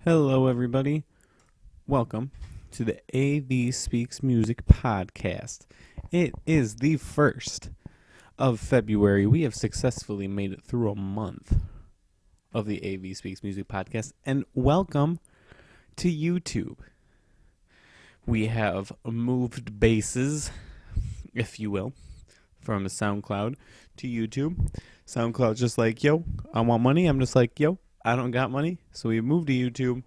Hello, everybody. Welcome to the AVSpeaksMusic podcast. It is the 1st of February. We have successfully made it through a month of the AV Speaks Music podcast, and welcome to YouTube. We have moved bases, if you will, from SoundCloud to YouTube. SoundCloud's just like, yo, I want money. I'm just like, yo, I don't got money. So we moved to YouTube.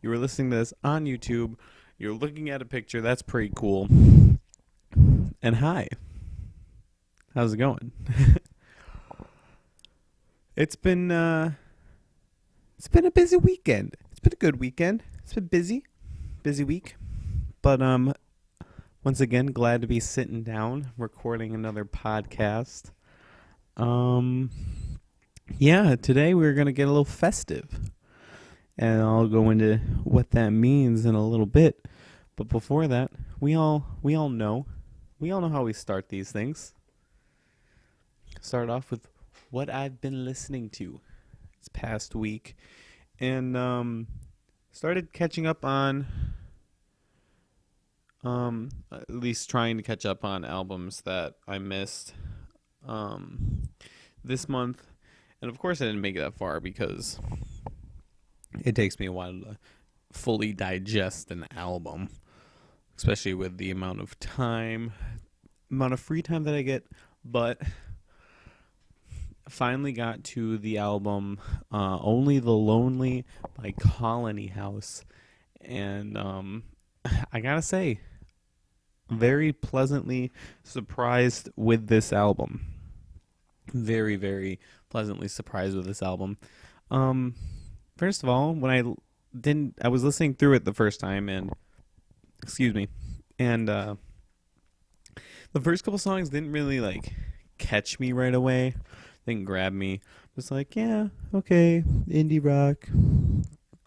You were listening to this on YouTube. You're looking at a picture. That's pretty cool. And hi. How's it going? It's been a busy weekend. It's been a good weekend. It's been busy week. But once again, glad to be sitting down recording another podcast. Yeah, today we're going to get a little festive. And I'll go into what that means in a little bit. But before that, we all know how we start these things. Start off with what I've been listening to this past week, and started catching up on, at least trying to catch up on albums that I missed this month. And of course, I didn't make it that far because it takes me a while to fully digest an album, especially with the amount of free time that I get. But finally got to the album Only the Lonely by Colony House. And I gotta say, very pleasantly surprised with this album. Very, very pleasantly surprised with this album. First of all, when I was listening through it the first time, and the first couple songs didn't really catch me right away, didn't grab me. Just like, yeah, okay, indie rock,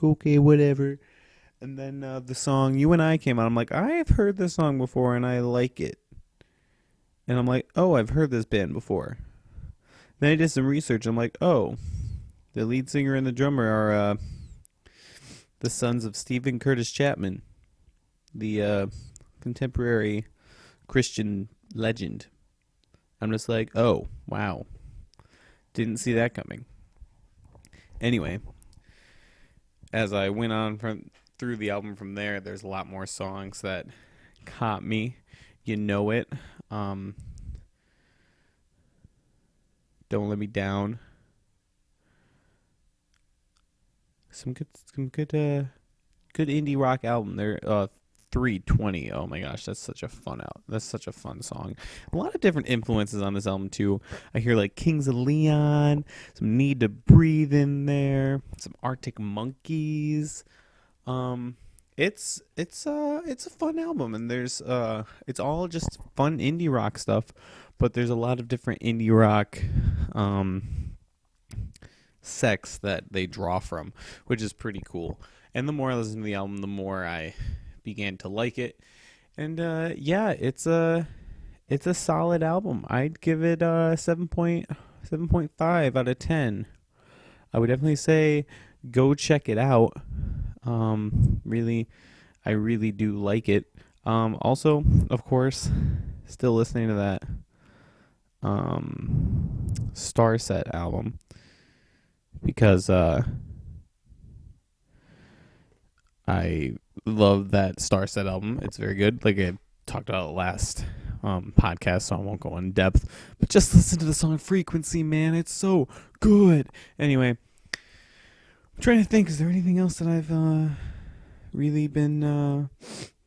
okay, whatever. And then the song You and I came out. I'm like, I have heard this song before and I like it. And I'm like, oh, I've heard this band before. Then I did some research. I'm like, oh, the lead singer and the drummer are the sons of Stephen Curtis Chapman, the contemporary Christian legend. I'm just like, oh, wow. Didn't see that coming. Anyway, as I went on through the album from there, there's a lot more songs that caught me. You know it. Don't Let Me Down. Some good indie rock album. There, 320. Oh my gosh, that's such a fun song. A lot of different influences on this album too. I hear like Kings of Leon, some Need to Breathe in there, some Arctic Monkeys. It's a fun album, and there's it's all just fun indie rock stuff, but there's a lot of different indie rock sects that they draw from, which is pretty cool. And the more I listened to the album, the more I began to like it. And yeah, it's a solid album. I'd give it 7.5 out of 10. I would definitely say go check it out. I really do like it. Also, of course, still listening to that Starset album because I love that Starset album. It's very good. Like I talked about last podcast, so I won't go in depth. But just listen to the song Frequency, man. It's so good. Anyway, I'm trying to think, is there anything else that I've really been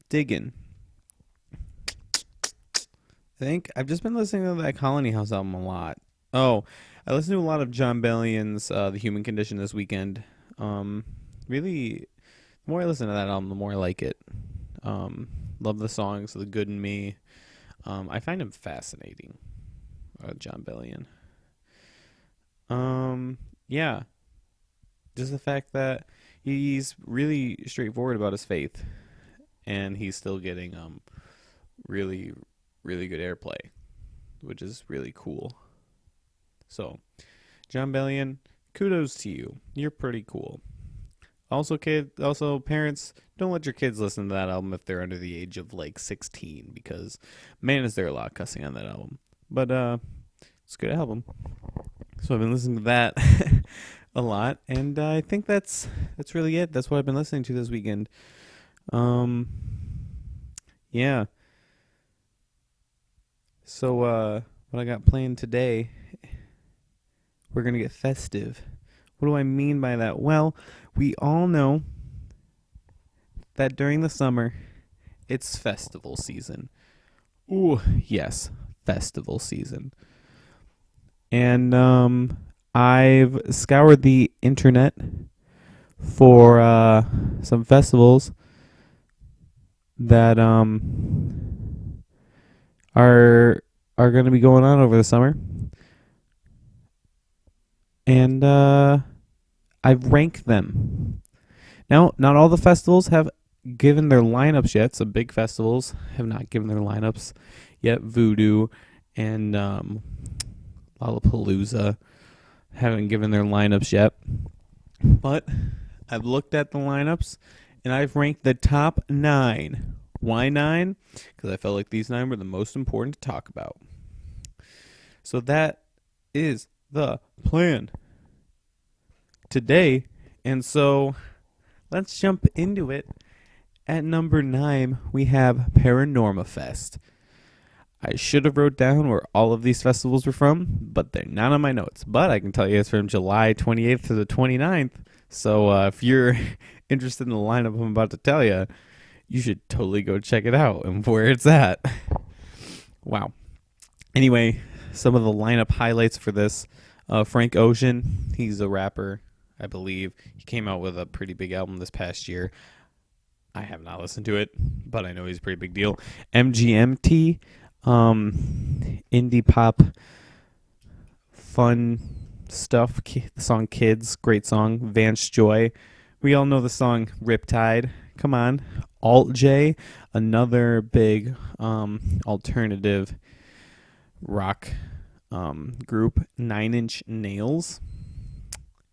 digging? I think I've just been listening to that Colony House album a lot. Oh, I listened to a lot of John Bellion's The Human Condition this weekend. Really, the more I listen to that album, the more I like it. Love the songs, The Good in Me. I find him fascinating, John Bellion. Yeah, just the fact that he's really straightforward about his faith, and he's still getting really, really good airplay, which is really cool. So, John Bellion, kudos to you. You're pretty cool. Also parents, don't let your kids listen to that album if they're under the age of like 16, because man, is there a lot of cussing on that album. But it's a good album. So I've been listening to that a lot, and I think that's really it. That's what I've been listening to this weekend. Um, yeah. So what I got planned today, we're gonna get festive. What do I mean by that? Well, we all know that during the summer, it's festival season. Ooh, yes, festival season. And I've scoured the internet for some festivals that are going to be going on over the summer, and I've ranked them. Now, not all the festivals have given their lineups yet. Some big festivals have not given their lineups yet. Voodoo and Lollapalooza haven't given their lineups yet. But I've looked at the lineups, and I've ranked the top 9. Why 9? Because I felt like these 9 were the most important to talk about. So that is the plan today. And so let's jump into it. At number 9, we have Paranorma Fest. I should have wrote down where all of these festivals were from, but they're not on my notes. But I can tell you it's from July 28th to the 29th. So if you're interested in the lineup I'm about to tell you, you should totally go check it out and where it's at. Wow. Anyway, some of the lineup highlights for this. Frank Ocean, he's a rapper, I believe. He came out with a pretty big album this past year. I have not listened to it, but I know he's a pretty big deal. MGMT, indie pop, fun stuff. The song Kids, great song. Vance Joy, we all know the song Riptide. Come on. Alt J, another big alternative rock group. 9 Inch Nails,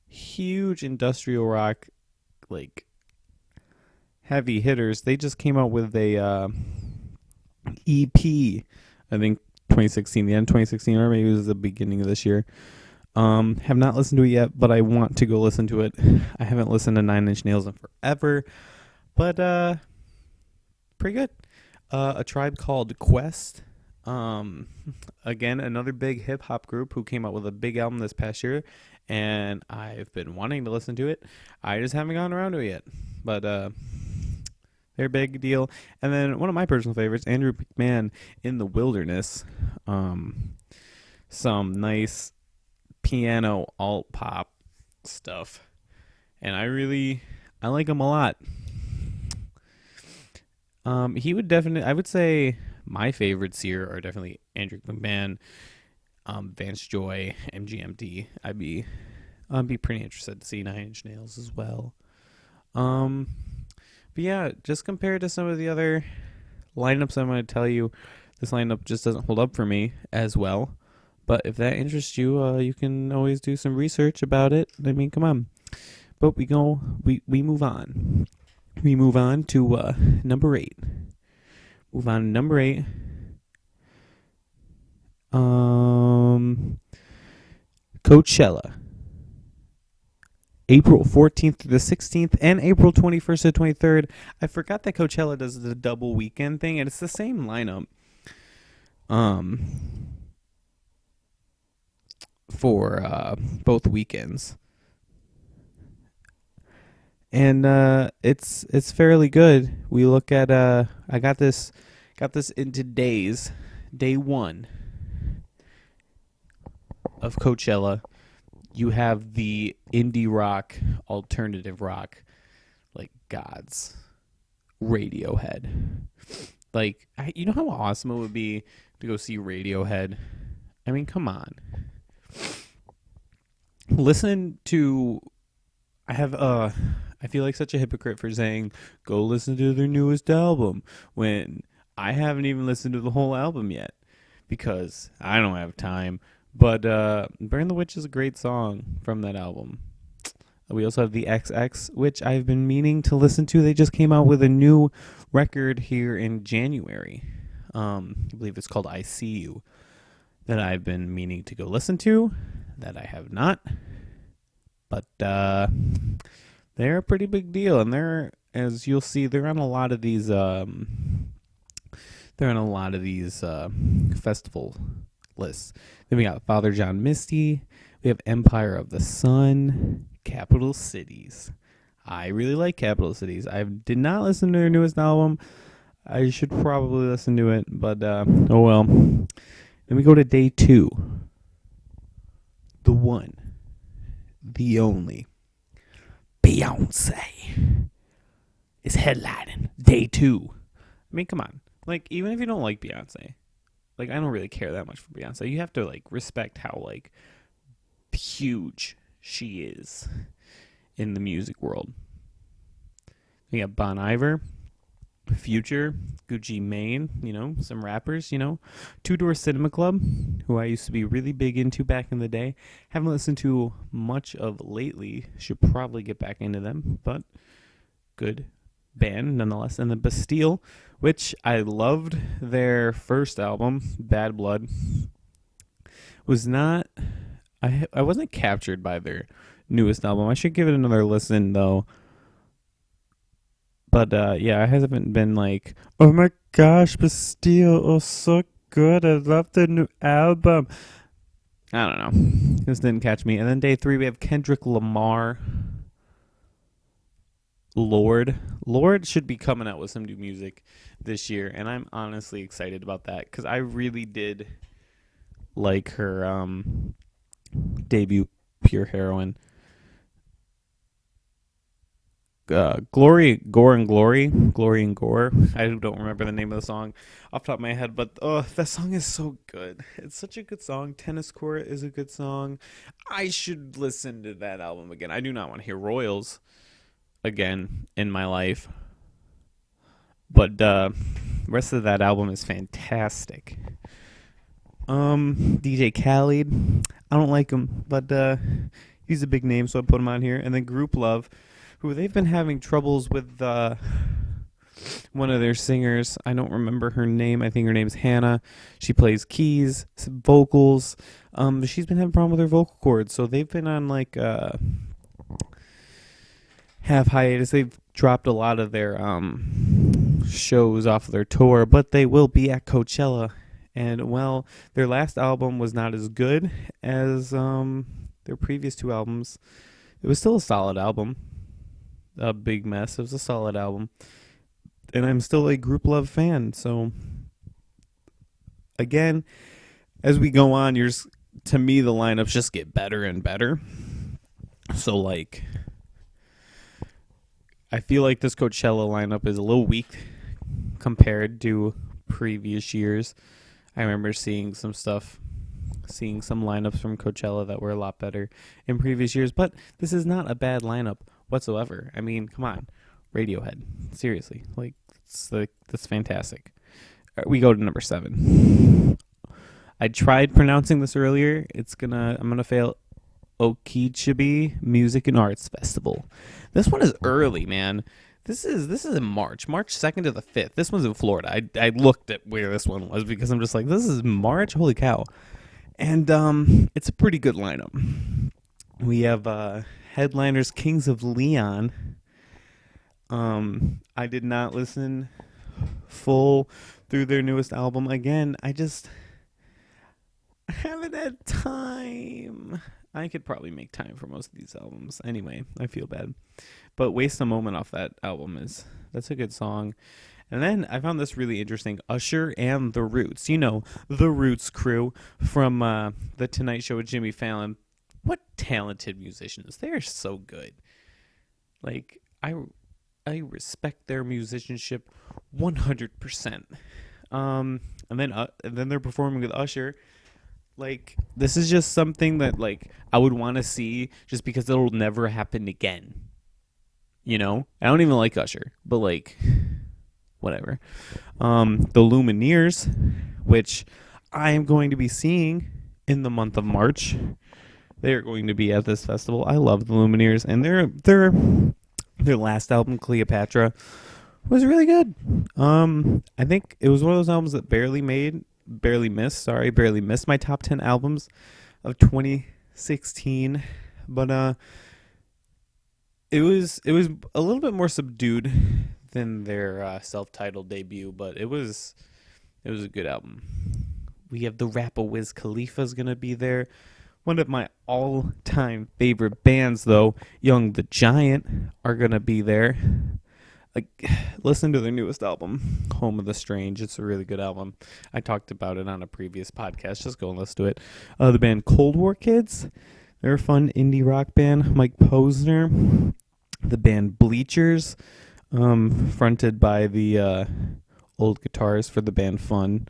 huge industrial rock, like heavy hitters. They just came out with a EP, I think 2016, the end of 2016, or maybe it was the beginning of this year. Have not listened to it yet, but I want to go listen to it. I haven't listened to 9 Inch Nails in forever, but pretty good. A Tribe Called Quest. Again, another big hip hop group who came out with a big album this past year, and I've been wanting to listen to it. I just haven't gotten around to it yet, but they're a big deal. And then one of my personal favorites, Andrew McMahon, In the Wilderness. Some nice piano alt pop stuff, and I like him a lot. He would definitely, I would say my favorites here are definitely Andrew McMahon, Vance Joy, MGMT. I'd be pretty interested to see 9 Inch Nails as well. But yeah, just compared to some of the other lineups I'm going to tell you, this lineup just doesn't hold up for me as well. But if that interests you, you can always do some research about it. I mean, come on. But we move on. We move on to number 8. Move on to number 8. Coachella. April 14th to the 16th and April 21st to 23rd. I forgot that Coachella does the double weekend thing, and it's the same lineup. For both weekends. And it's fairly good. We look at I got this into day 1 of Coachella. You have the indie rock, alternative rock, like gods, Radiohead. Like, you know how awesome it would be to go see Radiohead? I mean, come on. Listen to, I feel like such a hypocrite for saying, go listen to their newest album, when I haven't even listened to the whole album yet, because I don't have time. But Burn the Witch is a great song from that album. We also have the XX, which I've been meaning to listen to. They just came out with a new record here in January. I believe it's called I See You, that I've been meaning to go listen to, that I have not. But they're a pretty big deal, and they're, as you'll see, they're on a lot of these festival lists. Then we got Father John Misty. We have Empire of the Sun, Capital Cities. I really like Capital Cities. I did not listen to their newest album. I should probably listen to it, but oh well. Then we go to day 2. The one, the only, Beyonce is headlining day 2. I mean, come on. Like, even if you don't like Beyonce, like, I don't really care that much for Beyonce. You have to, like, respect how, like, huge she is in the music world. We got Bon Iver, Future, Gucci Mane, some rappers, Two Door Cinema Club, who I used to be really big into back in the day. Haven't listened to much of lately. Should probably get back into them, but good band nonetheless. And the Bastille, which I loved their first album, Bad Blood. Was not... I wasn't captured by their newest album. I should give it another listen, though. But, yeah, I haven't been like, oh my gosh, Bastille, oh, so good. I love the new album. I don't know. This didn't catch me. And then day 3, we have Kendrick Lamar. Lord should be coming out with some new music this year, and I'm honestly excited about that, because I really did like her debut, Pure Heroine. Glory and Gore. I don't remember the name of the song off the top of my head, but that song is so good. It's such a good song. Tennis Court is a good song. I should listen to that album again. I do not want to hear Royals again in my life, but the rest of that album is fantastic. DJ Khaled, I don't like him, but he's a big name, so I put him on here. And then Group Love, who they've been having troubles with one of their singers. I don't remember her name. I think her name's Hannah. She plays keys, vocals. She's been having a problem with her vocal cords, so they've been on like half hiatus. They've dropped a lot of their shows off of their tour, but they will be at Coachella. And, well, their last album was not as good as their previous 2 albums. It was still a solid album. A Big Mess. It was a solid album. And I'm still a Group Love fan. So, again, as we go on, to me, the lineups just get better and better. So, like, I feel like this Coachella lineup is a little weak compared to previous years. I remember seeing some lineups from Coachella that were a lot better in previous years, but this is not a bad lineup whatsoever. I mean, come on, Radiohead, seriously, that's fantastic. We go to number 7. I tried pronouncing this earlier. I'm gonna fail. Okeechobee Music and Arts Festival. This one is early, man. This is in March 2nd to the 5th. This one's in Florida. I looked at where this one was because I'm just like, this is March? Holy cow. And it's a pretty good lineup. We have headliners Kings of Leon. I did not listen full through their newest album. Again, I haven't had time. I could probably make time for most of these albums. Anyway, I feel bad. But Waste a Moment off that album that's a good song. And then I found this really interesting. Usher and The Roots. The Roots crew from The Tonight Show with Jimmy Fallon. What talented musicians. They're so good. Like, I respect their musicianship 100%. And then they're performing with Usher. Like, this is just something that, like, I would want to see just because it'll never happen again. I don't even like Usher, but, like, whatever. The Lumineers, which I am going to be seeing in the month of March. They are going to be at this festival. I love the Lumineers, and their last album, Cleopatra, was really good. I think it was one of those albums that barely missed my top 10 albums of 2016. But it was a little bit more subdued than their self-titled debut, but it was a good album. We have the rapper Wiz Khalifa's gonna be there. One of my all-time favorite bands, though, Young the Giant, are gonna be there. Like, listen to their newest album, Home of the Strange. It's a really good album. I talked about it on a previous podcast. Just go and listen to it. The band Cold War Kids, they're a fun indie rock band. Mike Posner, the band Bleachers, fronted by the old guitarist for the band Fun.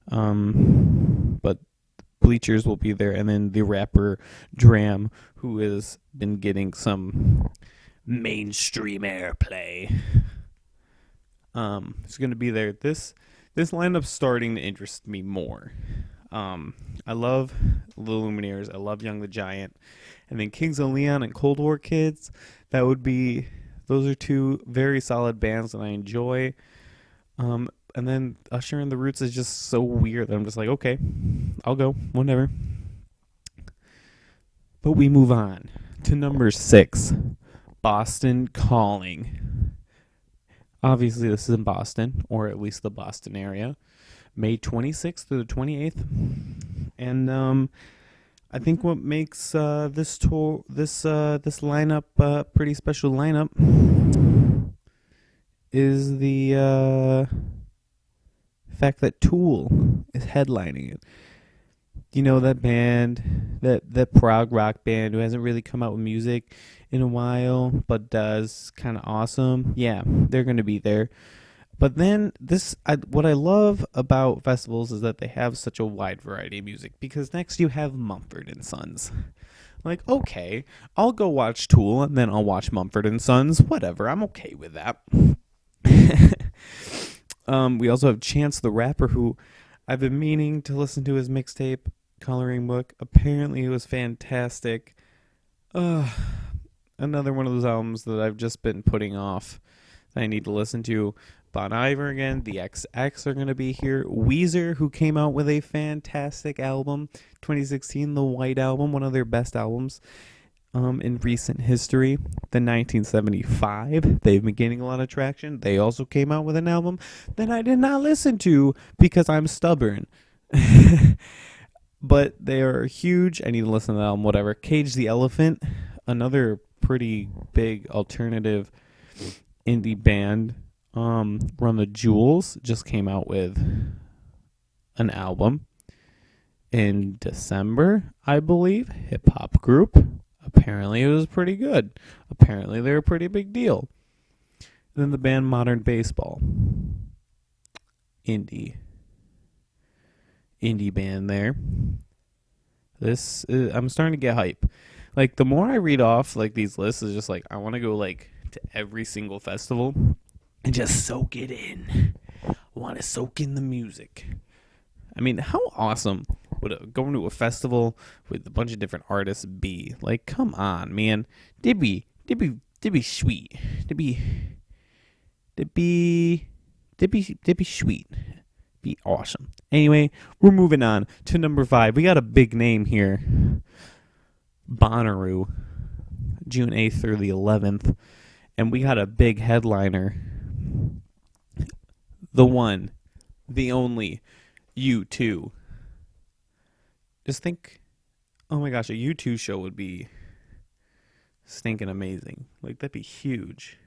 But Bleachers will be there, and then the rapper Dram, who has been getting some mainstream airplay. Is going to be there. This lineup's starting to interest me more. I love the Lumineers. I love Young the Giant, and then Kings of Leon and Cold War Kids. Those are two very solid bands that I enjoy. And then Usher and the Roots is just so weird that I'm just like, okay, I'll go, whatever. But we move on to number 6, Boston Calling. Obviously, this is in Boston, or at least the Boston area, May 26th through the 28th. And I think what makes this lineup a pretty special lineup is the fact that Tool is headlining it. You know, that band, that prog rock band who hasn't really come out with music in a while, but does kind of awesome. Yeah, they're going to be there. But then what I love about festivals is that they have such a wide variety of music, because next you have Mumford and Sons. Like, okay, I'll go watch Tool and then I'll watch Mumford and Sons. Whatever, I'm okay with that. We also have Chance the Rapper, who I've been meaning to listen to his mixtape, Coloring Book. Apparently it was fantastic. Another one of those albums that I've just been putting off that I need to listen to. Bon Iver again, the XX are going to be here. Weezer, who came out with a fantastic album, 2016, the White Album, one of their best albums in recent history. The 1975, they've been gaining a lot of traction. They also came out with an album that I did not listen to because I'm stubborn. But they are huge. I need to listen to the album, whatever. Cage the Elephant, another pretty big alternative indie band. Run the Jewels just came out with an album in December, I believe. Hip hop group. Apparently it was pretty good. Apparently they're a pretty big deal. And then the band Modern Baseball. Indie band there. I'm starting to get hype. Like, the more I read off like these lists, is just like I want to go like to every single festival and just soak it in. I want to soak in the music. I mean, how awesome would going to a festival with a bunch of different artists be? Like, come on, man. They'd be sweet. They'd be sweet. Be awesome. Anyway, we're moving on to number 5. We got a big name here. Bonnaroo, June 8th through the 11th. And we got a big headliner. The one, the only, U2. Just think, oh my gosh, a U2 show would be stinking amazing. Like, that'd be huge.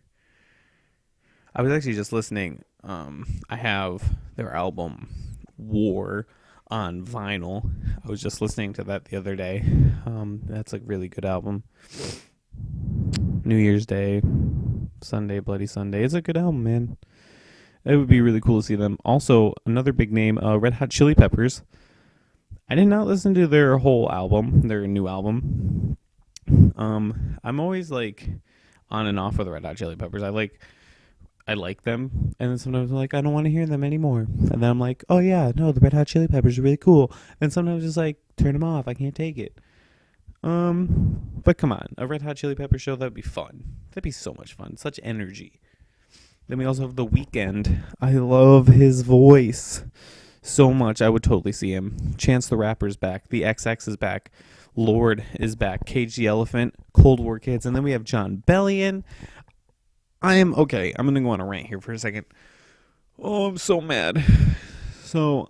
I was actually just listening. I have their album War on vinyl. I was just listening to that the other day. That's a really good album. New Year's Day, Sunday, Bloody Sunday. It's a good album, man. It would be really cool to see them. Also, another big name, Red Hot Chili Peppers. I did not listen to their whole album, their new album. I'm always like on and off with the Red Hot Chili Peppers. I like them, and then sometimes I'm like, I don't want to hear them anymore. And then I'm like, oh yeah, no, the Red Hot Chili Peppers are really cool. And sometimes just like, turn them off. I can't take it. But come on, a Red Hot Chili Pepper show, that'd be fun. That'd be so much fun. Such energy. Then we also have The Weeknd. I love his voice so much. I would totally see him. Chance the Rapper's back. The XX is back. Lord is back. Cage the Elephant. Cold War Kids. And then we have John Bellion. I'm going to go on a rant here for a second. Oh, I'm so mad. So,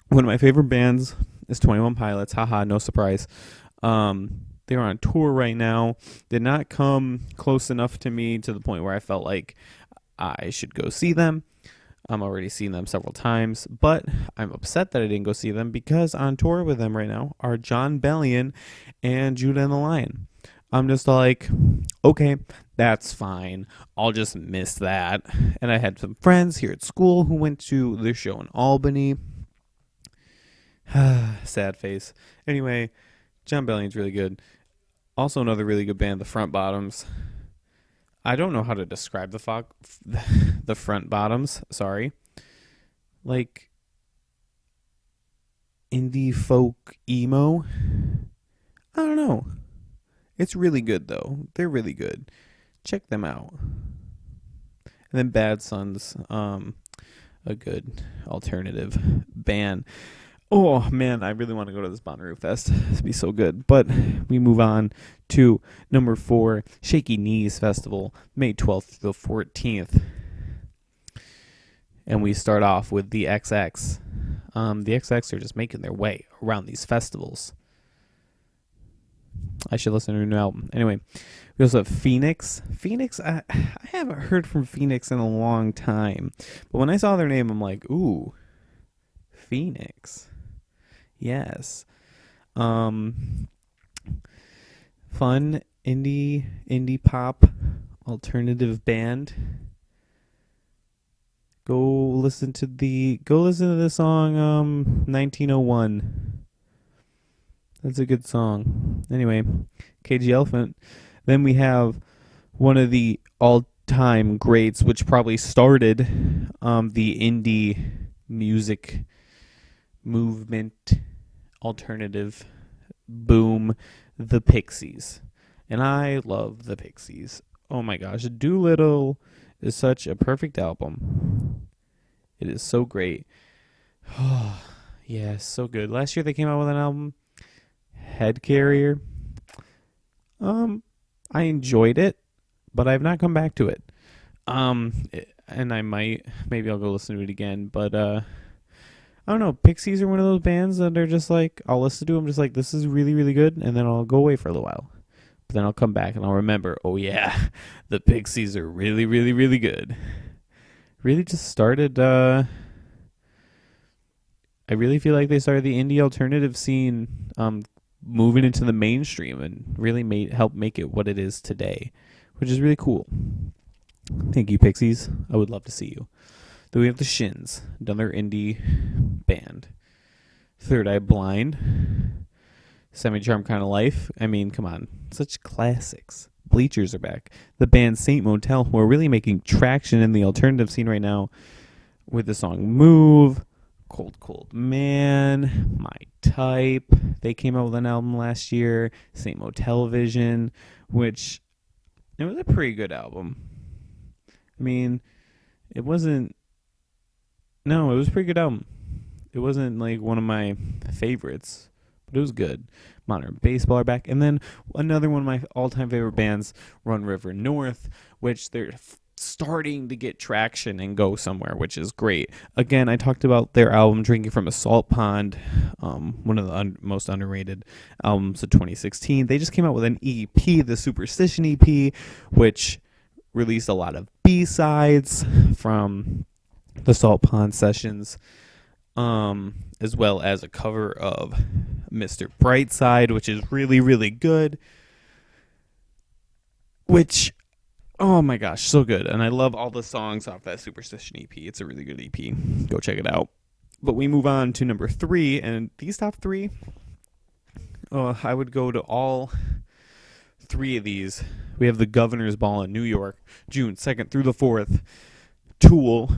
one of my favorite bands is 21 Pilots. Haha, no surprise. They're on tour right now. Did not come close enough to me to the point where I felt like I should go see them. I'm already seen them several times, but I'm upset that I didn't go see them because on tour with them right now are John Bellion and Judah and the Lion. I'm just like, okay, that's fine. I'll just miss that. And I had some friends here at school who went to the show in Albany. Sad face. Anyway, John Bellion's really good. Also another really good band, the Front Bottoms. I don't know how to describe the Front Bottoms. Sorry. Like indie folk emo. I don't know. It's really good though. They're really good. Check them out. And then Bad Sons, a good alternative band. Oh man, I really want to go to this Bonnaroo Fest. It'd be so good. But we move on to number 4, Shaky Knees Festival, May 12th to the 14th. And we start off with the XX. The XX are just making their way around these festivals. I should listen to a new album. Anyway, we also have Phoenix. Phoenix, I haven't heard from Phoenix in a long time. But when I saw their name, I'm like, ooh, Phoenix. Yes. Fun indie pop alternative band. Go listen to the song 1901. That's a good song. Anyway, KG Elephant. Then we have one of the all-time greats, which probably started the indie music movement alternative boom, the Pixies. And I love the Pixies. Oh my gosh, Doolittle is such a perfect album. It is so great. Oh, yeah, so good. Last year they came out with an album, Head Carrier. I enjoyed it, but I've not come back to it. And maybe I'll go listen to it again, but I don't know. Pixies are one of those bands that are just like, I'll listen to them just like, this is really, really good, and then I'll go away for a little while. But then I'll come back and I'll remember, oh yeah, the Pixies are really, really, really good. Really just started, I really feel like they started the indie alternative scene moving into the mainstream and really helped make it what it is today, which is really cool. Thank you, Pixies. I would love to see you. Then we have the Shins, another indie band. Third Eye Blind, Semi-Charmed Kind of Life. I mean, come on, such classics. Bleachers are back. The band Saint Motel, who are really making traction in the alternative scene right now with the song Move, Cold Cold Man, My Type. They came out with an album last year, Saint Motel Vision, which it was a pretty good album. I mean, it was a pretty good album. It wasn't like one of my favorites, but it was good. Modern Baseball are back. And then another one of my all-time favorite bands, Run River North, which they're starting to get traction and go somewhere, which is great. Again, I talked about their album Drinking from a Salt Pond, one of the most underrated albums of 2016. They just came out with an EP, the Superstition EP, which released a lot of B-sides from the Salt Pond sessions, as well as a cover of Mr. Brightside, which is really, really good. Which, oh my gosh, so good. And I love all the songs off that Superstition EP. It's a really good EP. Go check it out. But we move on to number 3, and these top 3, I would go to all 3 of these. We have the Governor's Ball in New York, June 2nd through the 4th. Tool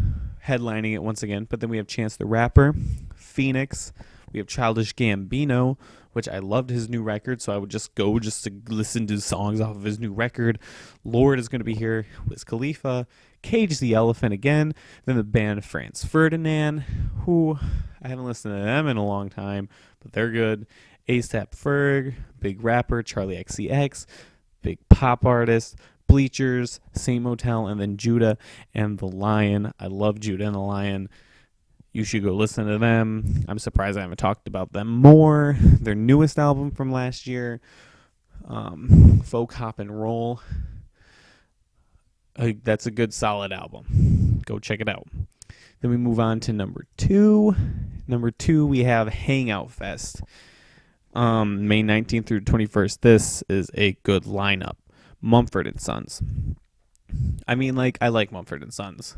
headlining it once again. But then we have Chance the Rapper, Phoenix. We have Childish Gambino which I loved his new record, so I would just go just to listen to songs off of his new record. Lord is going to be here. Wiz Khalifa. Cage the Elephant again. Then the band Franz Ferdinand, who I haven't listened to them in a long time, but they're good. ASAP Ferg, big rapper. Charlie XCX, big pop artist. Bleachers, Saint Motel, and then Judah and the Lion. I love Judah and the Lion. You should go listen to them. I'm surprised I haven't talked about them more. Their newest album from last year, Folk Hop and Roll. That's a good, solid album. Go check it out. Then we move on to number 2. Number 2, we have Hangout Fest. May 19th through 21st. This is a good lineup. Mumford & Sons. I mean, like, I like Mumford & Sons,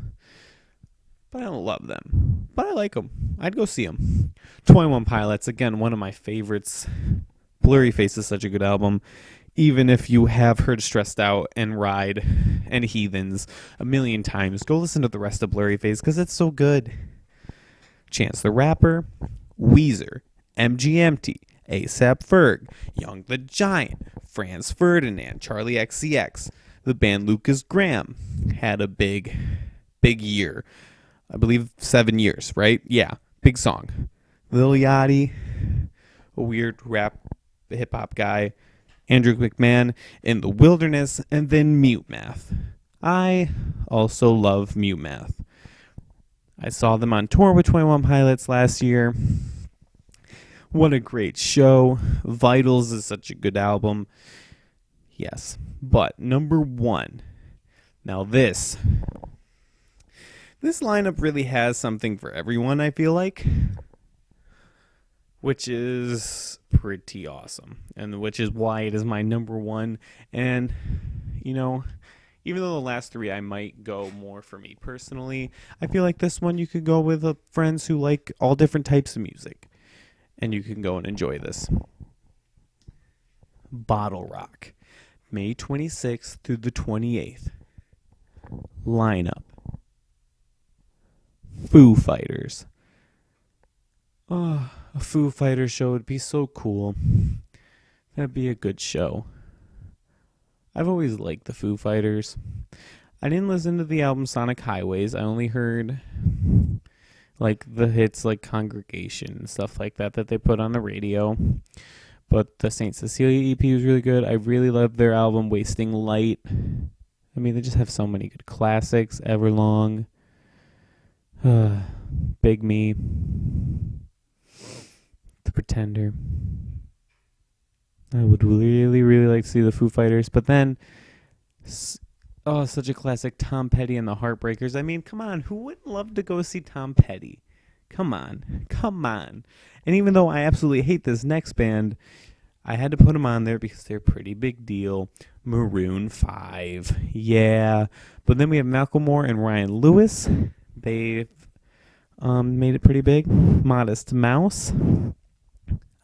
but I don't love them. But I like them. I'd go see them. 21 Pilots, again, one of my favorites. Blurry Face is such a good album. Even if you have heard Stressed Out and Ride and Heathens a million times, go listen to the rest of Blurry Face because it's so good. Chance the Rapper, Weezer, MGMT, ASAP Ferg, Young the Giant, Franz Ferdinand, Charlie XCX. The band Lucas Graham had a big year. I believe 7 years, right? Yeah, big song. Lil Yachty, a weird rap hip-hop guy. Andrew McMahon, In the Wilderness, and then Mute Math. I also love Mute Math. I saw them on tour with 21 Pilots last year. What a great show. Vitals is such a good album. Yes. But number 1. Now this lineup really has something for everyone, I feel like. Which is pretty awesome. And which is why it is my number 1. And, you know, even though the last 3 I might go more for me personally, I feel like this one you could go with friends who like all different types of music. And you can go and enjoy this. Bottle Rock, May 26th through the 28th. Lineup: Foo Fighters. Oh, a Foo Fighters show would be so cool. That'd be a good show. I've always liked the Foo Fighters. I didn't listen to the album Sonic Highways. I only heard like the hits like Congregation and stuff like that they put on the radio. But the St. Cecilia EP was really good. I really loved their album Wasting Light. I mean, they just have so many good classics. Everlong, Big Me, The Pretender. I would really, really like to see the Foo Fighters. But then, such a classic, Tom Petty and the Heartbreakers. I mean, come on, who wouldn't love to go see Tom Petty? Come on. And even though I absolutely hate this next band, I had to put them on there because they're a pretty big deal. Maroon 5. Yeah. But then we have Macklemore and Ryan Lewis. They've made it pretty big. Modest Mouse.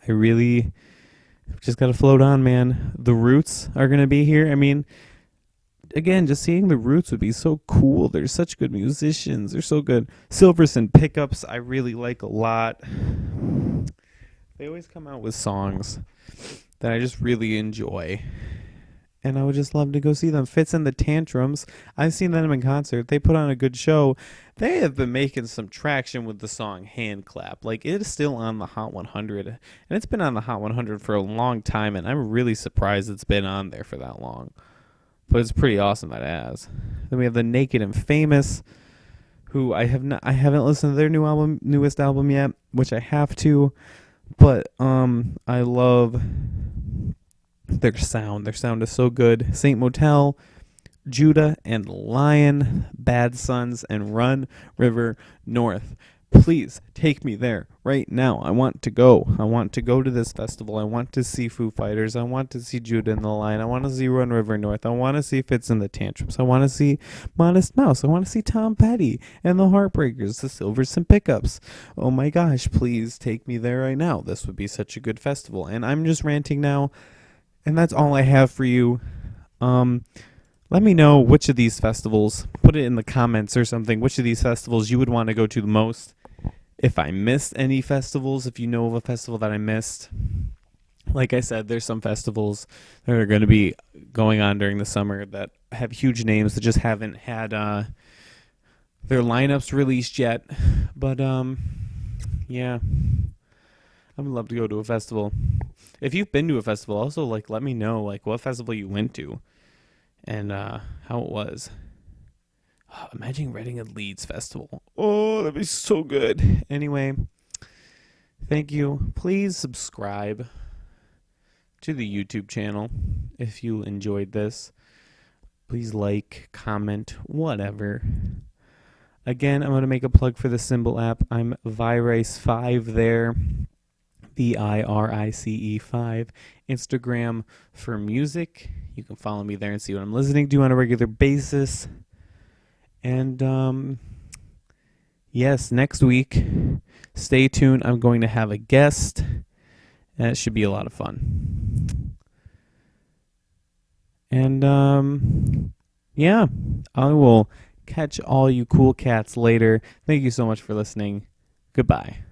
I really just got to float on, man. The Roots are going to be here. I mean, again, just seeing the Roots would be so cool. They're such good musicians. They're so good. Silverson Pickups, I really like a lot. They always come out with songs that I just really enjoy. And I would just love to go see them. Fits and the Tantrums. I've seen them in concert. They put on a good show. They have been making some traction with the song Hand Clap. Like, it is still on the Hot 100. And it's been on the Hot 100 for a long time. And I'm really surprised it's been on there for that long. But it's pretty awesome that it has. Then we have the Naked and Famous, who I haven't listened to their newest album yet, which I have to. But I love their sound. Their sound is so good. Saint Motel, Judah and Lion, Bad Sons, and Run River North. Please take me there right now. I want to go. I want to go to this festival. I want to see Foo Fighters. I want to see Judah and the Lion. I want to see Run River North. I want to see Fits and the Tantrums. I want to see Modest Mouse. I want to see Tom Petty and the Heartbreakers, the Silverson Pickups. Oh my gosh, please take me there right now. This would be such a good festival. And I'm just ranting now. And that's all I have for you. Let me know which of these festivals, put it in the comments or something, which of these festivals you would want to go to the most. If I missed any festivals, if you know of a festival that I missed, Like I said, there's some festivals that are going to be going on during the summer that have huge names that just haven't had their lineups released yet. But yeah, I would love to go to a festival. If you've been to a festival, also like let me know like what festival you went to and how it was. Oh, imagine Reading and Leeds Festival. Oh, that'd be so good. Anyway, thank you. Please subscribe to the YouTube channel if you enjoyed this. Please like, comment, whatever. Again, I'm going to make a plug for the Symbol app. I'm Virice5 there. VIRICE5. Instagram for music. You can follow me there and see what I'm listening to on a regular basis. And yes, next week, stay tuned. I'm going to have a guest. And it should be a lot of fun. And yeah, I will catch all you cool cats later. Thank you so much for listening. Goodbye.